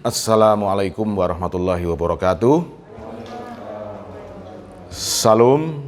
Assalamualaikum warahmatullahi wabarakatuh. Salam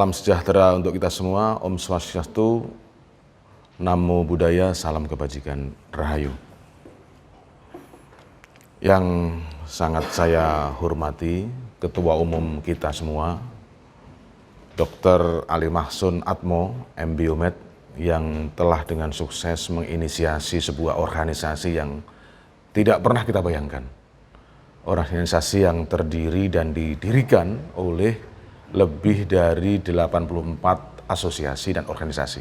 sejahtera untuk kita semua. Om Swastiastu, Namo Buddhaya, salam kebajikan, Rahayu. Yang sangat saya hormati Ketua Umum kita semua, Dr. Ali Mahsun Atmo, MBiomed, yang telah dengan sukses menginisiasi sebuah organisasi yang tidak pernah kita bayangkan. Organisasi yang terdiri dan didirikan oleh lebih dari 84 asosiasi dan organisasi.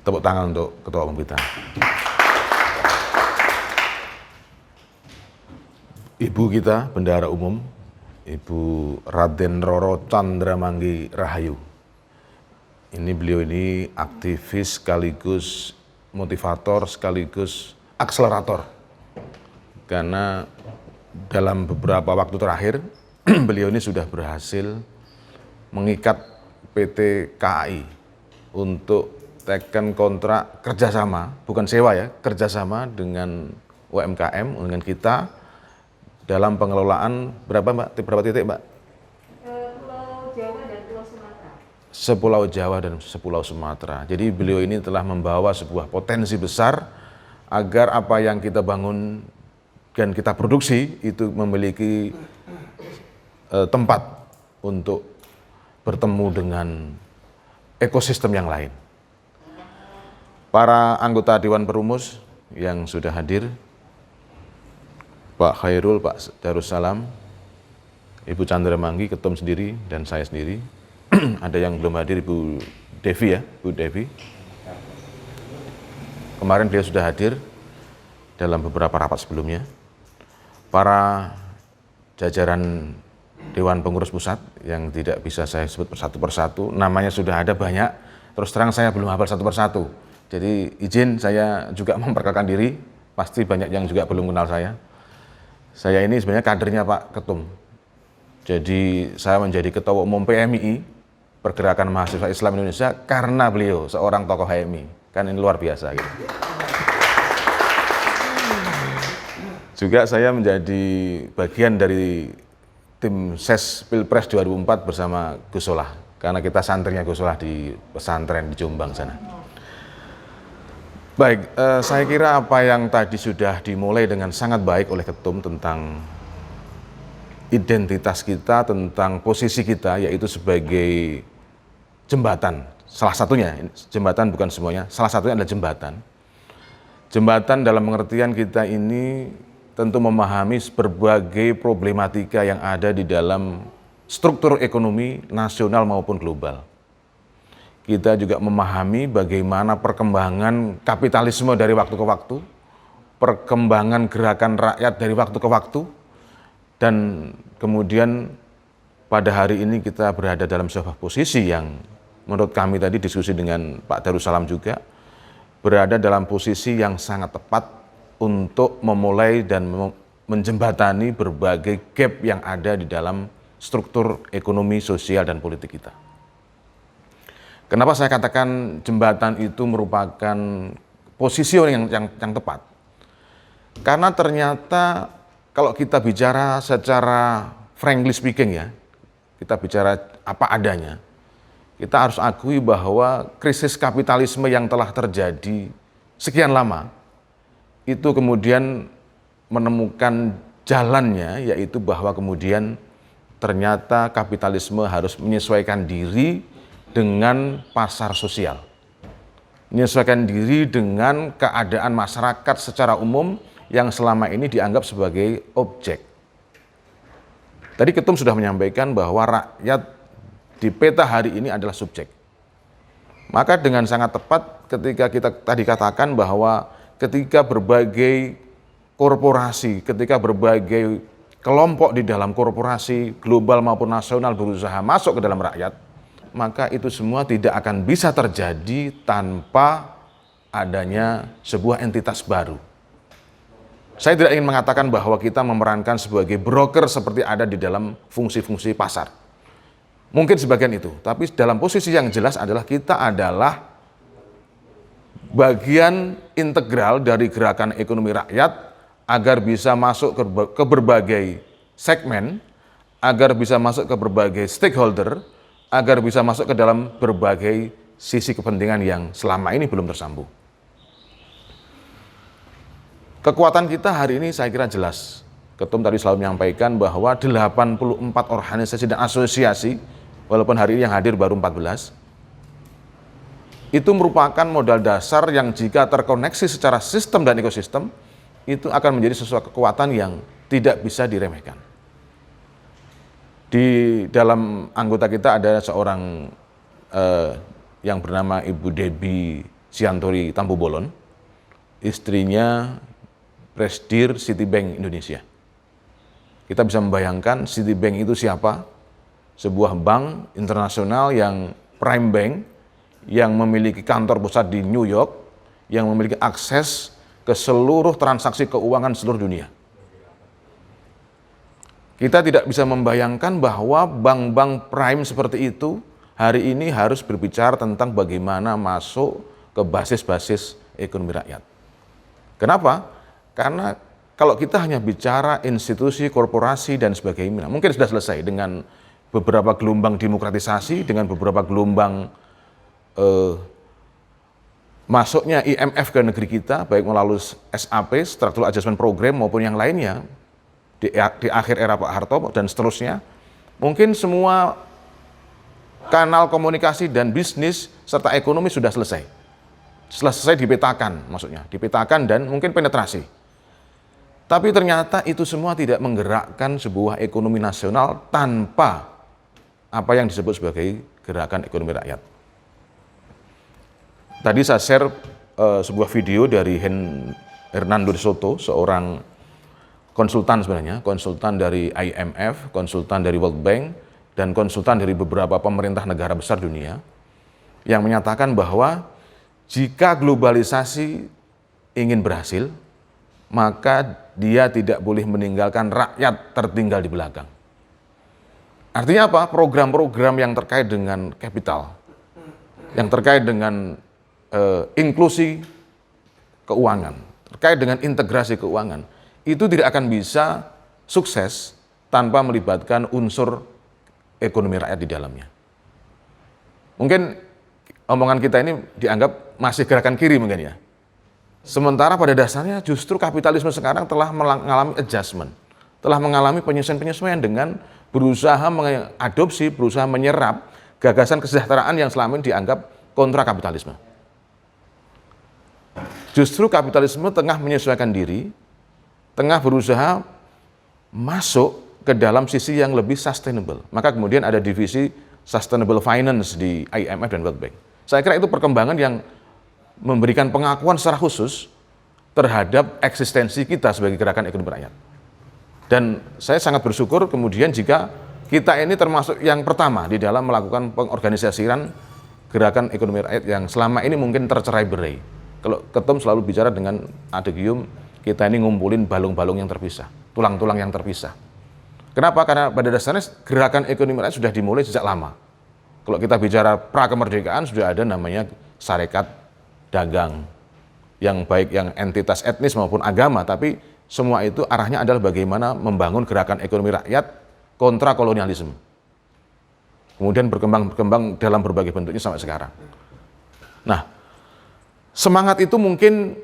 Tepuk tangan untuk Ketua Umum kita. Ibu kita, Bendahara Umum, Ibu Raden Roro Chandramanggi Rahayu. Beliau ini aktivis sekaligus motivator sekaligus akselerator. Karena dalam beberapa waktu terakhir, beliau ini sudah berhasil mengikat PT KAI untuk teken kontrak kerjasama, bukan sewa ya, kerjasama dengan UMKM, dengan kita dalam pengelolaan berapa titik Mbak? Pulau Jawa dan Pulau Sumatera. Sepulau Jawa dan Sepulau Sumatera. Jadi beliau ini telah membawa sebuah potensi besar agar apa yang kita bangun dan kita produksi itu memiliki tempat untuk bertemu dengan ekosistem yang lain. Para anggota Dewan Perumus yang sudah hadir, Pak Khairul, Pak Darussalam, Ibu Chandramanggi, Ketum sendiri, dan saya sendiri. Ada yang belum hadir, Ibu Devi ya, Bu Devi. Kemarin beliau sudah hadir dalam beberapa rapat sebelumnya. Para jajaran Dewan Pengurus Pusat yang tidak bisa saya sebut satu persatu, namanya sudah ada banyak, terus terang saya belum hafal satu persatu. Jadi izin saya juga memperkenalkan diri, pasti banyak yang juga belum kenal saya. Saya ini sebenarnya kadernya Pak Ketum. Jadi saya menjadi Ketua Umum PMII, Pergerakan Mahasiswa Islam Indonesia, karena beliau seorang tokoh HMI. Kan ini luar biasa gitu. Juga saya menjadi bagian dari tim SES Pilpres 2004 bersama Gus Solah, karena kita santrinya Gus Solah di pesantren di Jombang sana. Baik, saya kira apa yang tadi sudah dimulai dengan sangat baik oleh Ketum tentang identitas kita, tentang posisi kita, yaitu sebagai jembatan. Salah satunya, jembatan bukan semuanya, salah satunya adalah jembatan. Jembatan dalam pengertian kita ini tentu memahami berbagai problematika yang ada di dalam struktur ekonomi nasional maupun global. Kita juga memahami bagaimana perkembangan kapitalisme dari waktu ke waktu, perkembangan gerakan rakyat dari waktu ke waktu, dan kemudian pada hari ini kita berada dalam sebuah posisi yang menurut kami tadi diskusi dengan Pak Darussalam juga, berada dalam posisi yang sangat tepat untuk memulai dan menjembatani berbagai gap yang ada di dalam struktur ekonomi, sosial, dan politik kita. Kenapa saya katakan jembatan itu merupakan posisi yang tepat? Karena ternyata kalau kita bicara secara frankly speaking ya, kita bicara apa adanya, kita harus akui bahwa krisis kapitalisme yang telah terjadi sekian lama, itu kemudian menemukan jalannya, yaitu bahwa kemudian ternyata kapitalisme harus menyesuaikan diri dengan pasar sosial, menyesuaikan diri dengan keadaan masyarakat secara umum yang selama ini dianggap sebagai objek. Tadi Ketum sudah menyampaikan bahwa rakyat di peta hari ini adalah subjek. Maka dengan sangat tepat ketika kita tadi katakan bahwa ketika berbagai korporasi, ketika berbagai kelompok di dalam korporasi global maupun nasional berusaha masuk ke dalam rakyat, maka itu semua tidak akan bisa terjadi tanpa adanya sebuah entitas baru. Saya tidak ingin mengatakan bahwa kita memerankan sebagai broker seperti ada di dalam fungsi-fungsi pasar. Mungkin sebagian itu, tapi dalam posisi yang jelas adalah kita adalah bagian integral dari gerakan ekonomi rakyat agar bisa masuk ke berbagai segmen, agar bisa masuk ke berbagai stakeholder, agar bisa masuk ke dalam berbagai sisi kepentingan yang selama ini belum tersambung. Kekuatan kita hari ini saya kira jelas. Ketum tadi selalu menyampaikan bahwa 84 organisasi dan asosiasi, walaupun hari ini yang hadir baru 14, itu merupakan modal dasar yang jika terkoneksi secara sistem dan ekosistem, itu akan menjadi sesuatu kekuatan yang tidak bisa diremehkan. Di dalam anggota kita ada seorang yang bernama Ibu Debbie Siantori Tampubolon, istrinya Presidir Citibank Indonesia. Kita bisa membayangkan Citibank itu siapa? Sebuah bank internasional yang prime bank, yang memiliki kantor pusat di New York, yang memiliki akses ke seluruh transaksi keuangan seluruh dunia. Kita tidak bisa membayangkan bahwa bank-bank prime seperti itu hari ini harus berbicara tentang bagaimana masuk ke basis-basis ekonomi rakyat. Kenapa? Karena kalau kita hanya bicara institusi, korporasi, dan sebagainya, mungkin sudah selesai dengan beberapa gelombang demokratisasi, dengan beberapa gelombang masuknya IMF ke negeri kita, baik melalui SAP, Structural Adjustment Program, maupun yang lainnya, di akhir era Pak Harto, dan seterusnya, mungkin semua kanal komunikasi dan bisnis, serta ekonomi sudah selesai. Selesai dipetakan, maksudnya, dipetakan dan mungkin penetrasi. Tapi ternyata itu semua tidak menggerakkan sebuah ekonomi nasional tanpa apa yang disebut sebagai gerakan ekonomi rakyat. Tadi saya share sebuah video dari Hernando de Soto, seorang konsultan sebenarnya, konsultan dari IMF, konsultan dari World Bank, dan konsultan dari beberapa pemerintah negara besar dunia, yang menyatakan bahwa jika globalisasi ingin berhasil, maka dia tidak boleh meninggalkan rakyat tertinggal di belakang. Artinya apa? Program-program yang terkait dengan kapital, yang terkait dengan inklusi keuangan, terkait dengan integrasi keuangan, itu tidak akan bisa sukses tanpa melibatkan unsur ekonomi rakyat di dalamnya. Mungkin omongan kita ini dianggap masih gerakan kiri mungkin ya. Sementara pada dasarnya justru kapitalisme sekarang telah mengalami adjustment, telah mengalami penyesuaian-penyesuaian dengan berusaha mengadopsi, berusaha menyerap gagasan kesejahteraan yang selama ini dianggap kontra kapitalisme. Justru kapitalisme tengah menyesuaikan diri, tengah berusaha masuk ke dalam sisi yang lebih sustainable. Maka kemudian ada divisi Sustainable Finance di IMF dan World Bank. Saya kira itu perkembangan yang memberikan pengakuan secara khusus terhadap eksistensi kita sebagai gerakan ekonomi rakyat. Dan saya sangat bersyukur kemudian jika kita ini termasuk yang pertama di dalam melakukan pengorganisasian gerakan ekonomi rakyat yang selama ini mungkin tercerai-berai. Kalau Ketum selalu bicara dengan adegium, kita ini ngumpulin balung-balung yang terpisah, tulang-tulang yang terpisah. Kenapa? Karena pada dasarnya gerakan ekonomi rakyat sudah dimulai sejak lama. Kalau kita bicara pra-kemerdekaan sudah ada namanya Sarekat Dagang, yang baik yang entitas etnis maupun agama, tapi semua itu arahnya adalah bagaimana membangun gerakan ekonomi rakyat kontra kolonialisme. Kemudian berkembang dalam berbagai bentuknya sampai sekarang. Nah, semangat itu mungkin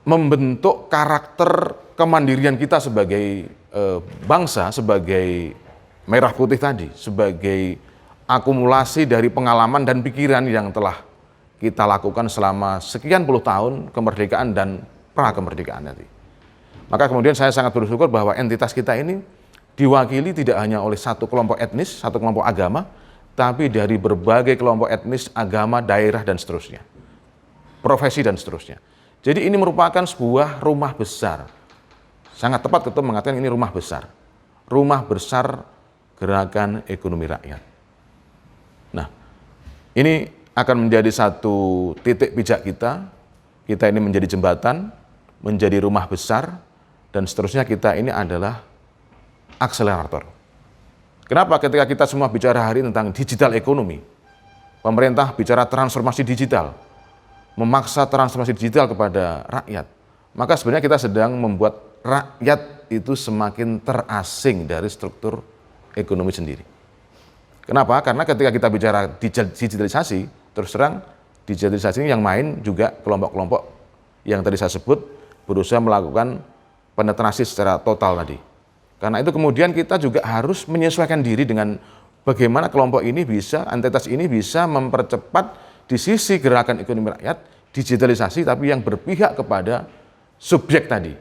membentuk karakter kemandirian kita sebagai bangsa, sebagai merah putih tadi, sebagai akumulasi dari pengalaman dan pikiran yang telah kita lakukan selama sekian puluh tahun kemerdekaan dan pra-kemerdekaan nanti. Maka kemudian saya sangat bersyukur bahwa entitas kita ini diwakili tidak hanya oleh satu kelompok etnis, satu kelompok agama, tapi dari berbagai kelompok etnis, agama, daerah, dan seterusnya. Profesi dan seterusnya. Jadi ini merupakan sebuah rumah besar. Sangat tepat Ketum mengatakan ini rumah besar. Rumah besar gerakan ekonomi rakyat. Nah, ini akan menjadi satu titik pijak kita ini menjadi jembatan, menjadi rumah besar, dan seterusnya kita ini adalah akselerator. Kenapa ketika kita semua bicara hari ini tentang digital ekonomi, pemerintah bicara transformasi digital, memaksa transformasi digital kepada rakyat, maka sebenarnya kita sedang membuat rakyat itu semakin terasing dari struktur ekonomi sendiri. Kenapa? Karena ketika kita bicara digitalisasi, terus terang digitalisasi yang main juga kelompok-kelompok yang tadi saya sebut berusaha melakukan penetrasi secara total tadi. Karena itu kemudian kita juga harus menyesuaikan diri dengan bagaimana kelompok ini bisa, entitas ini bisa mempercepat di sisi gerakan ekonomi rakyat, digitalisasi tapi yang berpihak kepada subjek tadi.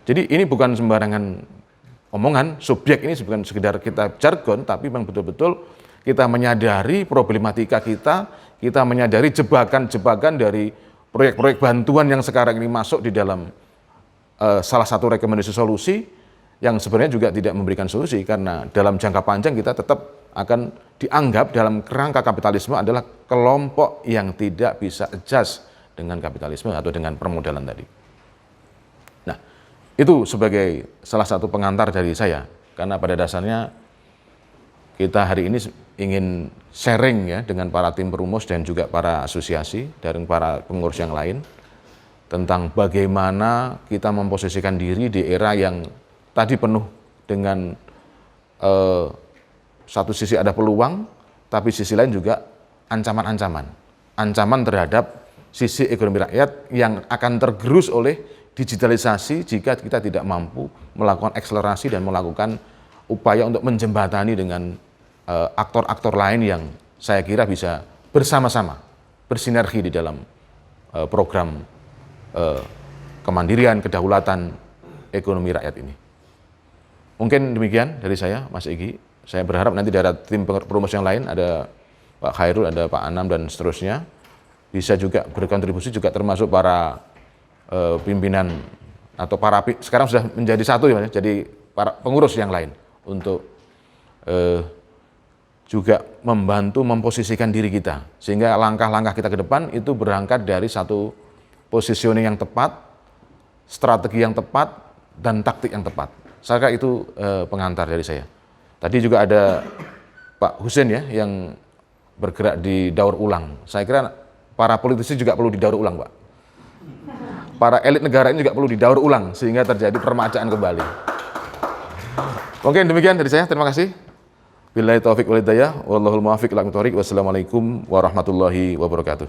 Jadi ini bukan sembarangan omongan, subjek ini bukan sekedar kita jargon, tapi memang betul-betul kita menyadari problematika kita menyadari jebakan-jebakan dari proyek-proyek bantuan yang sekarang ini masuk di dalam salah satu rekomendasi solusi yang sebenarnya juga tidak memberikan solusi, karena dalam jangka panjang kita tetap akan dianggap dalam kerangka kapitalisme adalah kelompok yang tidak bisa adjust dengan kapitalisme atau dengan permodalan tadi. Nah, itu sebagai salah satu pengantar dari saya, karena pada dasarnya kita hari ini ingin sharing ya dengan para tim perumus dan juga para asosiasi dan para pengurus yang lain tentang bagaimana kita memposisikan diri di era yang tadi penuh dengan satu sisi ada peluang, tapi sisi lain juga ancaman terhadap sisi ekonomi rakyat yang akan tergerus oleh digitalisasi jika kita tidak mampu melakukan akselerasi dan melakukan upaya untuk menjembatani dengan aktor-aktor lain yang saya kira bisa bersama-sama bersinergi di dalam program kemandirian, kedaulatan ekonomi rakyat ini. Mungkin demikian dari saya, Mas Egy. Saya berharap nanti dari tim perumus yang lain, ada Pak Khairul, ada Pak Anam, dan seterusnya, bisa juga berkontribusi, juga termasuk para pimpinan atau para sekarang sudah menjadi satu ya, jadi para pengurus yang lain untuk juga membantu memposisikan diri kita sehingga langkah-langkah kita ke depan itu berangkat dari satu positioning yang tepat, strategi yang tepat, dan taktik yang tepat. Saya kira itu pengantar dari saya. Tadi juga ada Pak Husein ya yang bergerak di daur ulang. Saya kira para politisi juga perlu didaur ulang, Pak. Para elit negara ini juga perlu didaur ulang sehingga terjadi permajaan kembali. Mungkin demikian dari saya. Terima kasih. Billahi taufiq wal hidayah. Wallahul muwaffiq ila aqwamit thoriq. Wassalamualaikum warahmatullahi wabarakatuh.